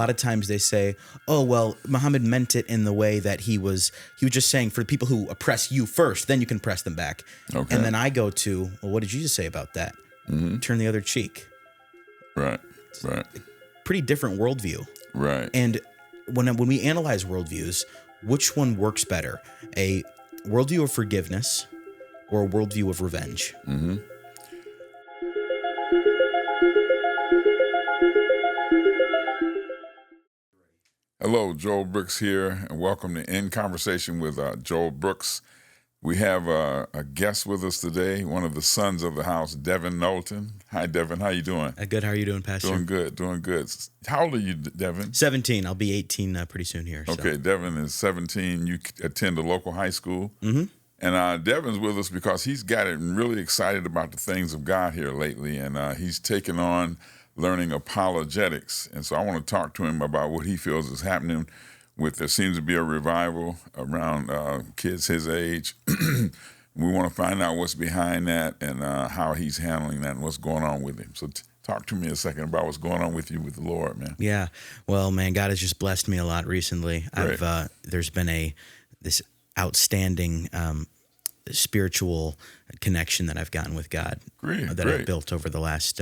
lot of times they say, oh, well, Muhammad meant it in the way that he was just saying for the people who oppress you first, then you can press them back. Okay. And then I go to, well, what did Jesus say about that? Turn the other cheek. Right. Pretty different worldview. Right. And when we analyze worldviews, which one works better? A worldview of forgiveness or a worldview of revenge? Mm-hmm. Hello, Joel Brooks here, and welcome to In Conversation with Joel Brooks. We have a guest with us today, one of the sons of the house, Devin Knowlton. Hi, Devin. How you doing? Good. How are you doing, Pastor? Doing good. How old are you, Devin? 17. I'll be 18 pretty soon here. So. Okay, Devin is 17. You attend a local high school. Mm-hmm. And Devin's with us because he's gotten really excited about the things of God here lately, and he's taken on learning apologetics. And so I want to talk to him about what he feels is happening there seems to be a revival around kids his age. We want to find out what's behind that and how he's handling that and what's going on with him. So talk to me a second about what's going on with you with the Lord, man. Yeah. Well, man, God has just blessed me a lot recently. Great. There's been this outstanding spiritual connection that I've gotten with God. Great. I've built over the last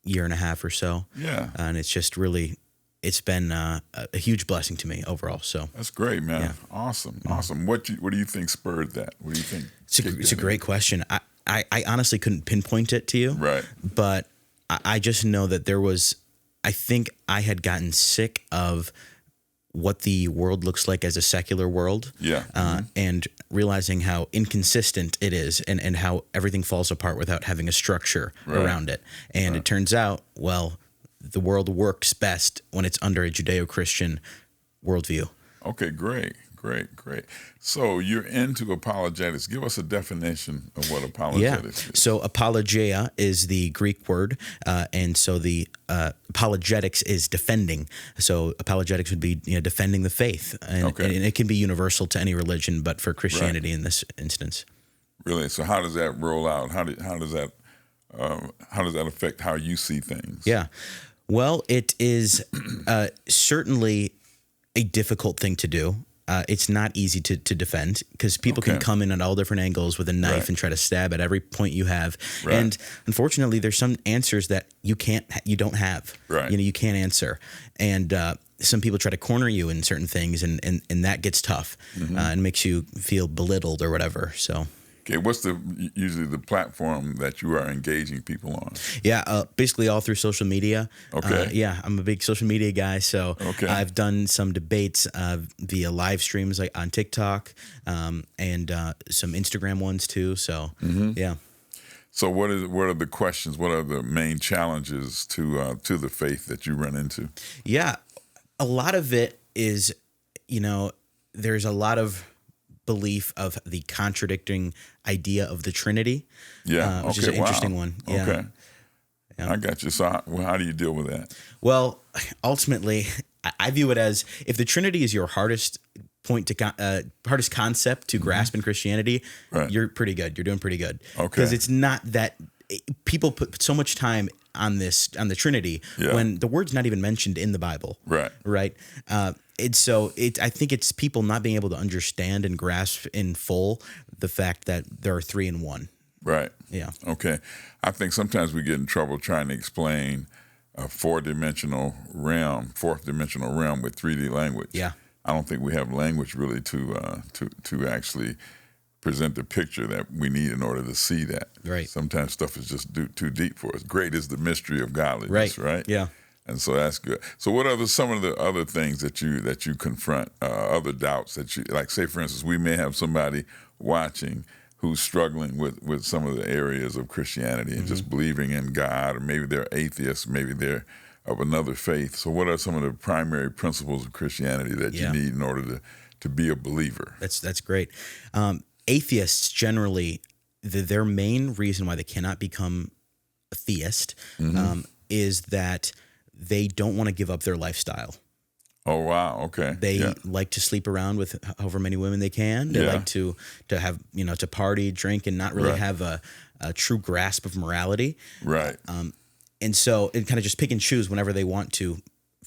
year and a half or so. Yeah. And it's just really, it's been a huge blessing to me overall. So that's great, man. Yeah. Awesome. Mm-hmm. Awesome. What do you think spurred that? What do you think? It's a great question. I honestly couldn't pinpoint it to you. Right. But I just know that I think I had gotten sick of what the world looks like as a secular world. Yeah. And realizing how inconsistent it is and how everything falls apart without having a structure around it. And it turns out, well, the world works best when it's under a Judeo-Christian worldview. Okay, great. So you're into apologetics. Give us a definition of what apologetics is. So apologia is the Greek word, and so the apologetics is defending. So apologetics would be defending the faith, and it can be universal to any religion, but for Christianity in this instance. Really? So how does that roll out? How does that affect how you see things? Yeah. Well, it is certainly a difficult thing to do. It's not easy to defend because people can come in at all different angles with a knife and try to stab at every point you have. Right. And unfortunately, there's some answers that you don't have. Right. You can't answer. And some people try to corner you in certain things, and that gets tough and makes you feel belittled or whatever. So. Okay, what's usually the platform that you are engaging people on? Yeah, basically all through social media. Okay. I'm a big social media guy, so I've done some debates via live streams like on TikTok and some Instagram ones too. So yeah. So what are the questions? What are the main challenges to the faith that you run into? Yeah, a lot of it is, there's a lot of belief of the contradicting idea of the Trinity, which is an interesting one. Yeah. Okay, I got you. So how do you deal with that? Well, ultimately, I view it as if the Trinity is your hardest hardest concept to grasp in Christianity, you're pretty good. You're doing pretty good. Okay, because it's not that people put so much time on the Trinity when the word's not even mentioned in the Bible. Right. I think it's people not being able to understand and grasp in full the fact that there are three in one. Right. Yeah. Okay. I think sometimes we get in trouble trying to explain a fourth dimensional realm with 3D language. Yeah. I don't think we have language really to actually present the picture that we need in order to see that. Right. Sometimes stuff is just too deep for us. Great is the mystery of godliness. Right. Yeah. And so that's good. So what are some of the other things that you confront, other doubts that you, like say, for instance, we may have somebody watching who's struggling with some of the areas of Christianity and just believing in God, or maybe they're atheists, maybe they're of another faith. So what are some of the primary principles of Christianity that you need in order to be a believer? That's great. Atheists generally, their main reason why they cannot become a theist is that they don't want to give up their lifestyle. Oh, wow. Okay. They like to sleep around with however many women they can. They like to have, to party, drink, and not really have a true grasp of morality. Right. And so it kind of just pick and choose whenever they want to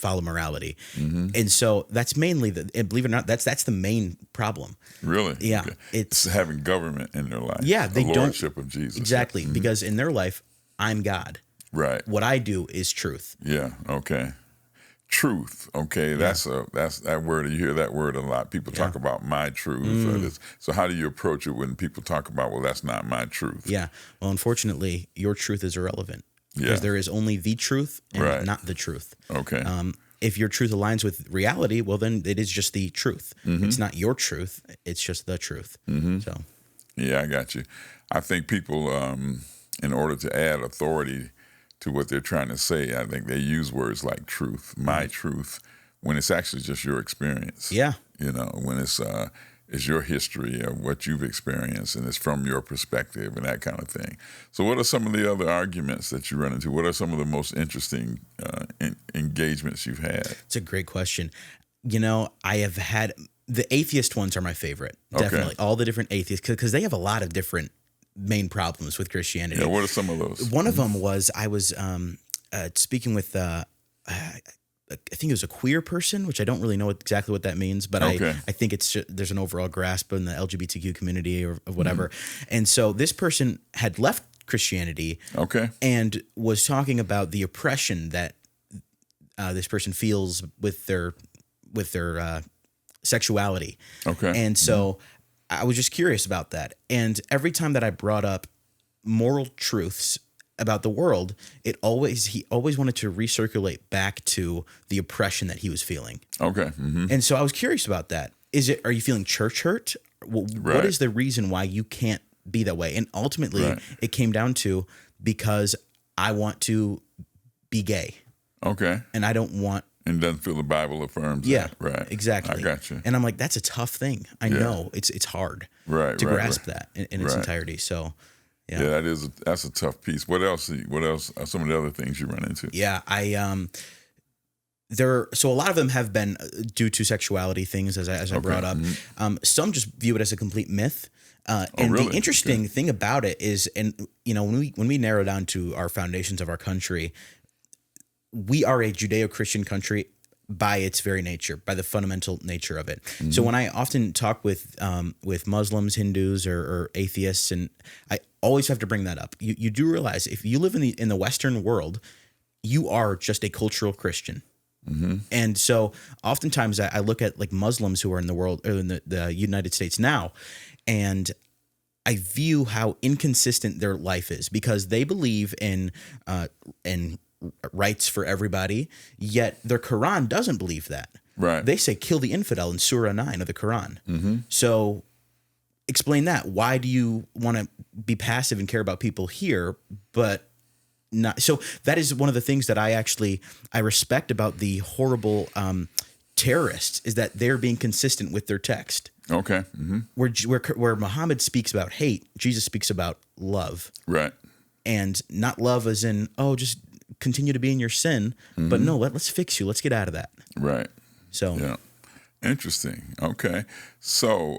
follow morality. And so that's mainly and believe it or not, that's the main problem. Really? Yeah. Okay. It's having government in their life. Yeah, they the don't. Lordship of Jesus. Exactly. Because in their life, I'm God. Right. What I do is truth. Yeah. Okay. Truth. Okay. That's that word. You hear that word a lot. People talk about my truth. Or this. So how do you approach it when people talk about, well, that's not my truth? Yeah. Well, unfortunately, your truth is irrelevant because there is only the truth and not the truth. Okay. If your truth aligns with reality, well, then it is just the truth. It's not your truth. It's just the truth. So. Yeah, I got you. I think people, in order to add authority to what they're trying to say, I think they use words like truth, my truth, when it's actually just your experience. Yeah. You know, when it's your history of what you've experienced and it's from your perspective and that kind of thing. So what are some of the other arguments that you run into? What are some of the most interesting engagements you've had? It's a great question. You know, I have had the atheist ones are my favorite. Definitely. All the different atheists, because they have a lot of different main problems with Christianity. Yeah, what are some of those? One of them was I was speaking with I think it was a queer person, which I don't really know exactly what that means, but I think it's there's an overall grasp in the LGBTQ community or whatever. And so this person had left Christianity and was talking about the oppression that this person feels with their sexuality. And so I was just curious about that. And every time that I brought up moral truths about the world, he always wanted to recirculate back to the oppression that he was feeling. And so I was curious about that. Are you feeling church hurt? What is the reason why you can't be that way? And ultimately it came down to, because I want to be gay. And I don't want. And doesn't feel the Bible affirms that. Right. Exactly. I got you. And I'm like, that's a tough thing. I know it's hard to grasp that in its entirety. So yeah, that's a tough piece. What else are some of the other things you run into? Yeah, so a lot of them have been due to sexuality things, as I brought up. Some just view it as a complete myth. And really? The interesting thing about it is, and you know, when we narrow down to our foundations of our country, we are a Judeo-Christian country by its very nature, by the fundamental nature of it. So when I often talk with Muslims, Hindus, or atheists, and I always have to bring that up. You do realize if you live in the Western world, you are just a cultural Christian. And so oftentimes I look at like Muslims who are in the world, or in the United States now, and I view how inconsistent their life is, because they believe in rights for everybody, yet their Quran doesn't believe that. Right. They say kill the infidel in Surah 9 of the Quran. So explain that. Why do you want to be passive and care about people here, but not? So that is one of the things that I respect about the horrible terrorists, is that they're being consistent with their text. Where Muhammad speaks about hate, Jesus speaks about love. Right. And not love as in, just continue to be in your sin, but no, let's fix you. Let's get out of that. Right. So yeah, interesting. Okay, so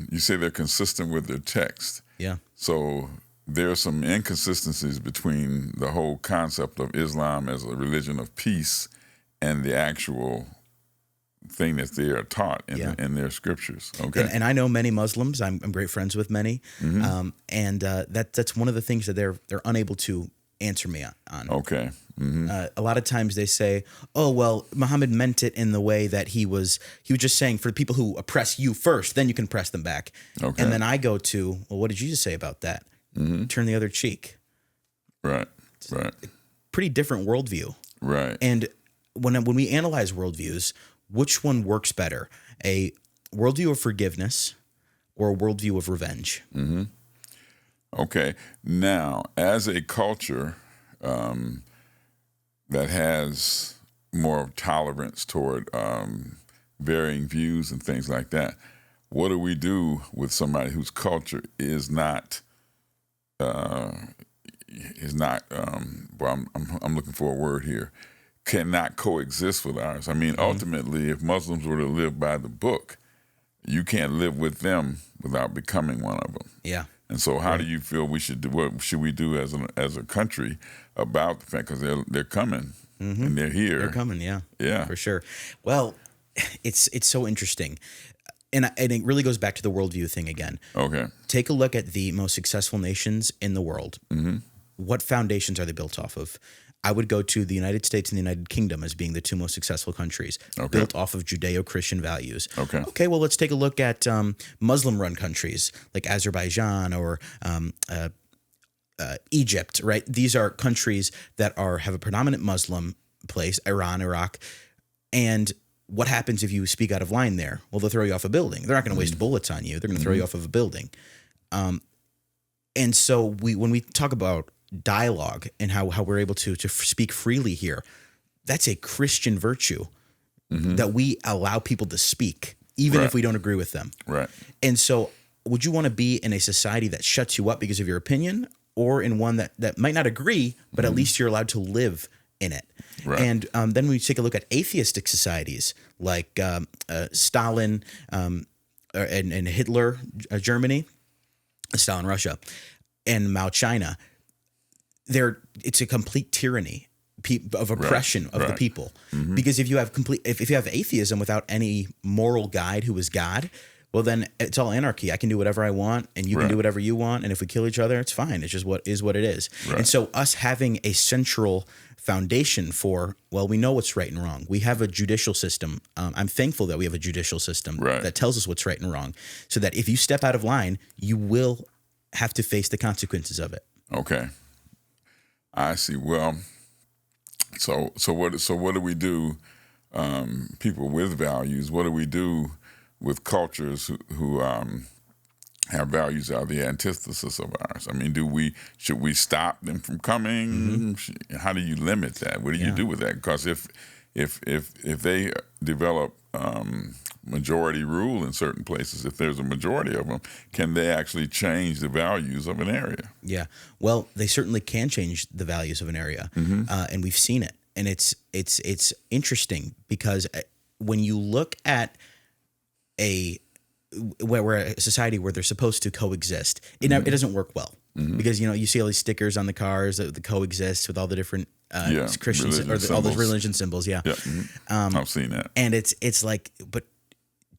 you say they're consistent with their text. Yeah. So there are some inconsistencies between the whole concept of Islam as a religion of peace and the actual thing that they are taught in their scriptures. Okay. And I know many Muslims. I'm great friends with many, and that's one of the things that they're unable to answer me on. Okay. A lot of times they say, "Oh, well, Muhammad meant it in the way that he was just saying for the people who oppress you first, then you can press them back." Okay. And then I go to, "Well, what did Jesus say about that? Turn the other cheek." Right. Right. Pretty different worldview. Right. And when we analyze worldviews, which one works better? A worldview of forgiveness or a worldview of revenge? Okay. Now, as a culture that has more tolerance toward varying views and things like that, what do we do with somebody whose culture is not? Well, I'm looking for a word here. Cannot coexist with ours. I mean, ultimately, if Muslims were to live by the book, you can't live with them without becoming one of them. Yeah. And so, how do you feel we should do? What should we do as a country about the fact? Because they're coming. and they're here. They're coming, Yeah, for sure. Well, it's so interesting. And it really goes back to the worldview thing again. Okay. Take a look at the most successful nations in the world. What foundations are they built off of? I would go to the United States and the United Kingdom as being the two most successful countries, built off of Judeo-Christian values. Okay, well, let's take a look at Muslim-run countries like Azerbaijan or Egypt, right? These are countries that have a predominant Muslim place, Iran, Iraq, and what happens if you speak out of line there? Well, they'll throw you off a building. They're not going to waste bullets on you. They're going to throw you off of a building. And so when we talk about dialogue and how we're able to speak freely here, that's a Christian virtue that we allow people to speak, even if we don't agree with them. Right. And so would you want to be in a society that shuts you up because of your opinion, or in one that might not agree, but at least you're allowed to live in it? Right. And then we take a look at atheistic societies like Stalin and Hitler, Germany, Stalin, Russia, and Mao, China. It's a complete tyranny of oppression of the people. Because if you have atheism without any moral guide who is God, well, then it's all anarchy. I can do whatever I want, and you can do whatever you want. And if we kill each other, it's fine. It's just what it is. Right. And so us having a central foundation for, well, we know what's right and wrong. We have a judicial system. I'm thankful that we have a judicial system that tells us what's right and wrong, so that if you step out of line, you will have to face the consequences of it. Okay. I see. Well, so what do we do? People with values. What do we do with cultures who have values that are the antithesis of ours? I mean, should we stop them from coming? How do you limit that? What do you do with that? Because if they develop majority rule in certain places, if there's a majority of them, can they actually change the values of an area? Yeah. Well, they certainly can change the values of an area, and we've seen it. And it's interesting because when you look at we're a society where they're supposed to coexist, it doesn't work well. Because you see all these stickers on the cars that coexist with all the different Christians or all those religion symbols. I've seen that, and it's like, but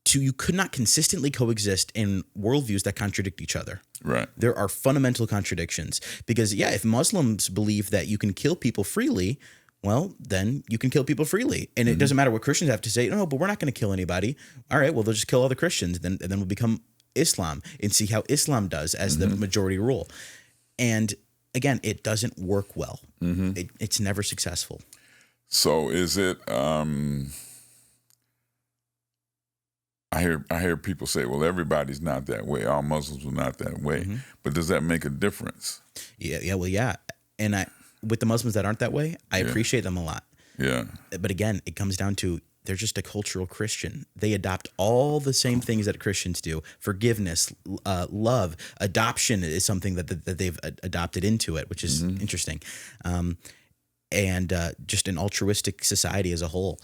you could not consistently coexist in worldviews that contradict each other. Right. There are fundamental contradictions because if Muslims believe that you can kill people freely, well, then you can kill people freely. And it doesn't matter what Christians have to say. No, but we're not going to kill anybody. All right, well, they'll just kill all the Christians. And then we'll become Islam and see how Islam does as the majority rule. And again, it doesn't work well. It's never successful. So is it, I hear people say, well, everybody's not that way. All Muslims are not that way. But does that make a difference? Yeah. And with the Muslims that aren't that way, I appreciate them a lot. Yeah. But again, it comes down to they're just a cultural Christian. They adopt all the same things that Christians do. Forgiveness, love, adoption is something that they've adopted into it, which is interesting. And just an altruistic society as a whole.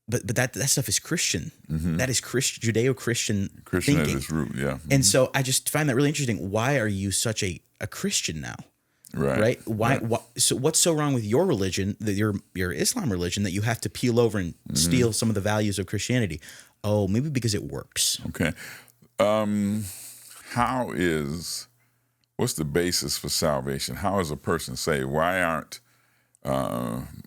But that stuff is Christian. That is Judeo-Christian Christian thinking. at its root, yeah. And so I just find that really interesting. Why are you such a Christian now? Right. Why? So what's so wrong with your religion, your Islam religion, that you have to peel over and steal some of the values of Christianity? Oh, maybe because it works. Okay. What's the basis for salvation? How is a person saved? Why aren't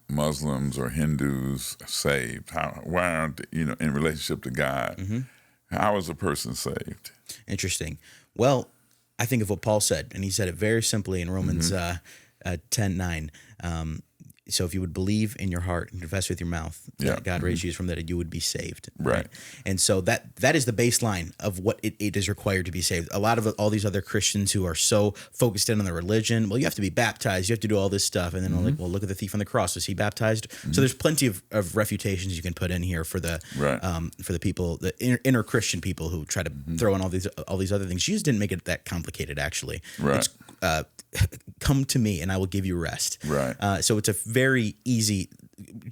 Muslims or Hindus saved? Why aren't in relationship to God? How is a person saved? Interesting. Well, I think of what Paul said, and he said it very simply in Romans 10:9. So if you would believe in your heart and confess with your mouth that God raised Jesus from the dead, you would be saved. Right. And so that is the baseline of what it is required to be saved. A lot of all these other Christians who are so focused in on their religion, well, you have to be baptized, you have to do all this stuff. And then they're like, well, look at the thief on the cross. Was he baptized? So there's plenty of refutations you can put in here for the people, the inner Christian people who try to throw in all these other things. Jesus didn't make it that complicated, actually. Right. It's, come to me and I will give you rest. Right. So it's a very easy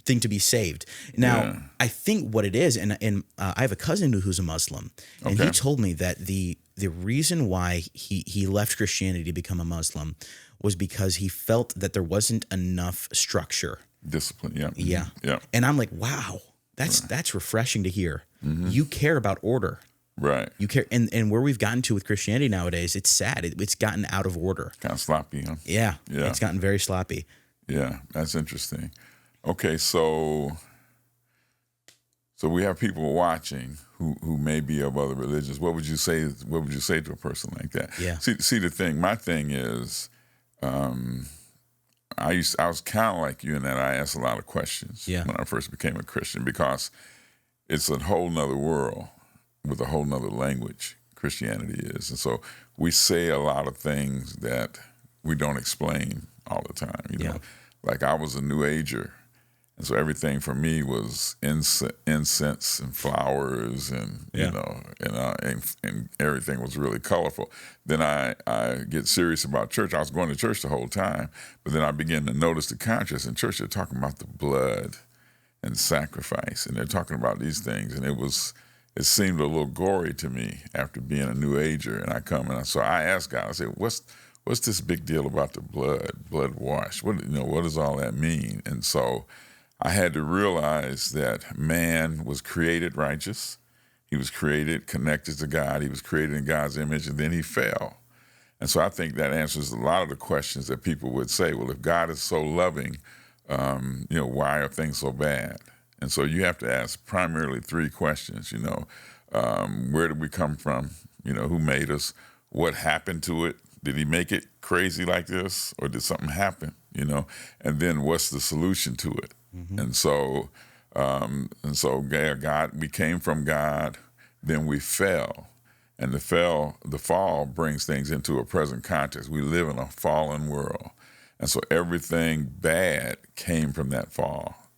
thing to be saved. Now, I think what it is, and I have a cousin who's a Muslim, and he told me that the reason why he left Christianity to become a Muslim was because he felt that there wasn't enough structure. Discipline, yeah. And I'm like, wow, that's refreshing to hear. You care about order. Right. You care, and where we've gotten to with Christianity nowadays, it's sad. It's gotten out of order. Kind of sloppy, huh? Yeah. It's gotten very sloppy. Yeah, that's interesting. Okay, so we have people watching who may be of other religions. What would you say? What would you say to a person like that? Yeah. See, the thing. My thing is, I was kind of like you in that I asked a lot of questions when I first became a Christian, because it's a whole nother world with a whole nother language. Christianity is, and so we say a lot of things that we don't explain all the time. You know, like I was a New Ager. And so everything for me was incense and flowers, and you know, and everything was really colorful. Then I get serious about church. I was going to church the whole time, but then I began to notice the contrast. In church, they're talking about the blood and sacrifice, and they're talking about these things, and it seemed a little gory to me after being a New Ager. And I come and so I asked God. I said, "What's this big deal about the blood wash? What does all that mean?" And so I had to realize that man was created righteous. He was created connected to God. He was created in God's image, and then he fell. And so I think that answers a lot of the questions that people would say, well, if God is so loving, why are things so bad? And so you have to ask primarily three questions, where did we come from? Who made us? What happened to it? Did he make it crazy like this, or did something happen? And then what's the solution to it? Mm-hmm. And so God, we came from God, then we fell, and the fall brings things into a present context. We live in a fallen world, and so everything bad came from that fall.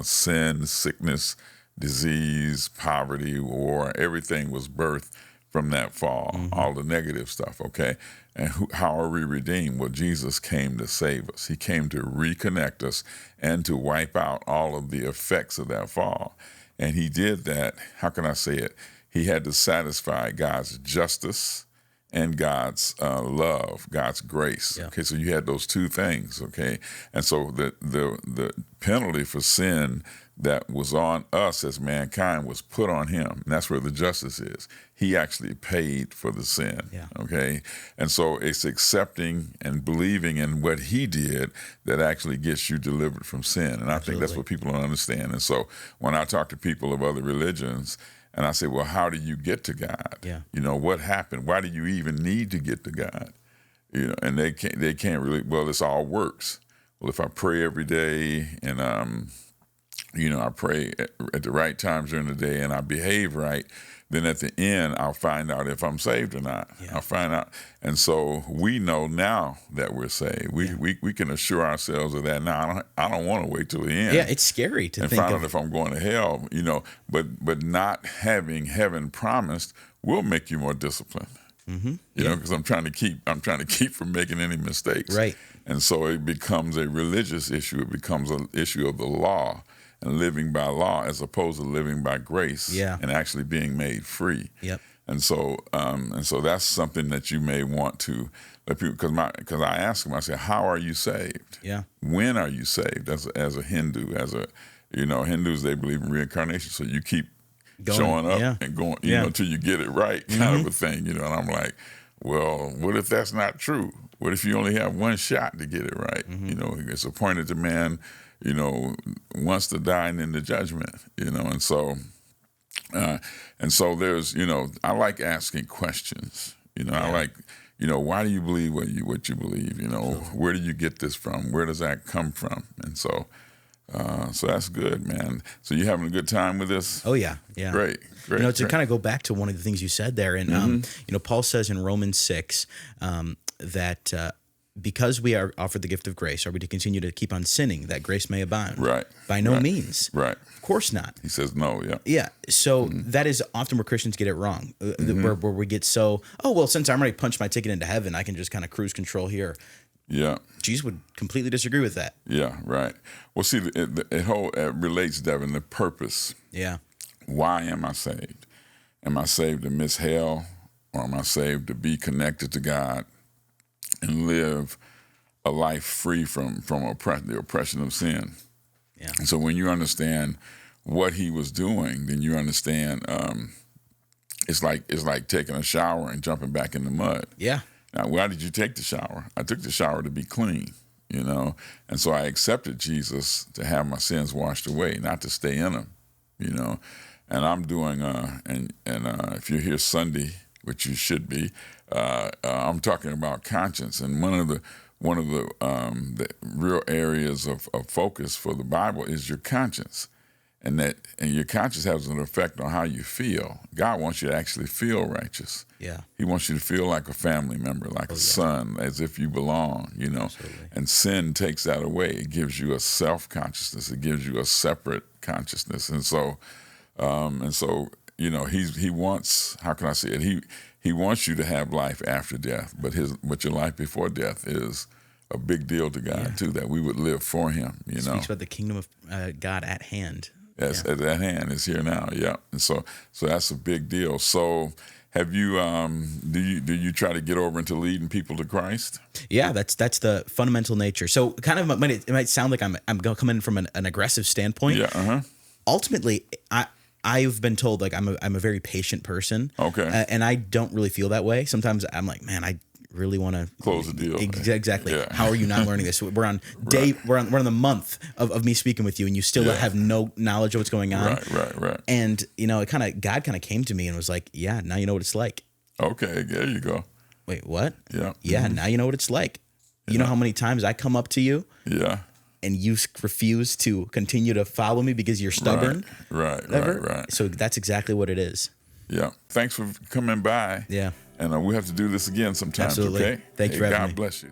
Sin, sickness, disease, poverty, war, everything was birthed from that fall, all the negative stuff, okay? And how are we redeemed? Well, Jesus came to save us. He came to reconnect us and to wipe out all of the effects of that fall. And he did that, how can I say it? He had to satisfy God's justice and God's love, God's grace. Yeah. Okay, so you had those two things, okay? And so the penalty for sin that was on us as mankind was put on him. And that's where the justice is. He actually paid for the sin, okay? And so it's accepting and believing in what he did that actually gets you delivered from sin. And I think that's what people don't understand. And so when I talk to people of other religions, and I say, well, how do you get to God? Yeah. What happened? Why do you even need to get to God? And they can't really, well, it's all works. Well, if I pray every day and I pray at the right times during the day and I behave right, then at the end, I'll find out if I'm saved or not. Yeah. I'll find out. And so we know now that we're saved. We can assure ourselves of that now. I don't want to wait till the end. Yeah, it's scary to think and find out if I'm going to hell, but not having heaven promised will make you more disciplined. Mm-hmm. Because I'm trying to keep from making any mistakes. Right. And so it becomes a religious issue. It becomes an issue of the law and living by law as opposed to living by grace and actually being made free. Yep. And so that's something that you may want to let people, because I ask them, I say, how are you saved? Yeah. When are you saved? As a Hindu, Hindus, they believe in reincarnation. So you keep showing up and going, until you get it right, kind of a thing, And I'm like, well, what if that's not true? What if you only have one shot to get it right? Mm-hmm. It's appointed to man, wants to die and then the judgment, and so there's, I like asking questions, I like, why do you believe what you believe? Where do you get this from? Where does that come from? And so that's good, man. So you having a good time with this? Oh yeah. Yeah. Great. To kind of go back to one of the things you said there, and Paul says in Romans 6 that because we are offered the gift of grace, are we to continue to keep on sinning that grace may abound? Right. By no means. Right. Of course not. He says no, yeah. Yeah. So that is often where Christians get it wrong, where we get so, since I'm already punched my ticket into heaven, I can just kind of cruise control here. Yeah. Jesus would completely disagree with that. Yeah, right. Well, see, it relates, Devin, the purpose. Yeah. Why am I saved? Am I saved to miss hell, or am I saved to be connected to God and live a life free from the oppression of sin? Yeah. And so when you understand what he was doing, then you understand it's like taking a shower and jumping back in the mud. Yeah. Now, why did you take the shower? I took the shower to be clean, and so I accepted Jesus to have my sins washed away, not to stay in them, And I'm doing if you're here Sunday, which you should be, I'm talking about conscience, and one of the the real areas of focus for the Bible is your conscience. And your conscience has an effect on how you feel. God wants you to actually feel righteous. Yeah. He wants you to feel like a family member, like a son, as if you belong, Absolutely. And sin takes that away. It gives you a self-consciousness. It gives you a separate consciousness. And so, he wants, how can I say it? He wants you to have life after death, but your life before death is a big deal to God too, that we would live for him, It speaks about the kingdom of God at hand. Yes, at that hand is here now. Yeah, and so that's a big deal. So, have you do you try to get over into leading people to Christ? Yeah, that's the fundamental nature. So, kind of, it might sound like I'm coming from an aggressive standpoint. Yeah. Ultimately, I've been told like I'm a very patient person. Okay. And I don't really feel that way. Sometimes I'm like, man, I really want to close the deal. Exactly. Yeah. How are you not learning this? We're on we're on the month of me speaking with you, and you still have no knowledge of what's going on. Right. And God kind of came to me and was like, yeah, now you know what it's like. Okay, there you go. Wait, what? Yeah. Yeah, now you know what it's like. You know how many times I come up to you? Yeah. And you refuse to continue to follow me because you're stubborn. Right. So that's exactly what it is. Yeah. Thanks for coming by. Yeah. And we have to do this again sometime. Absolutely. Okay. Thank you for having me. God bless you.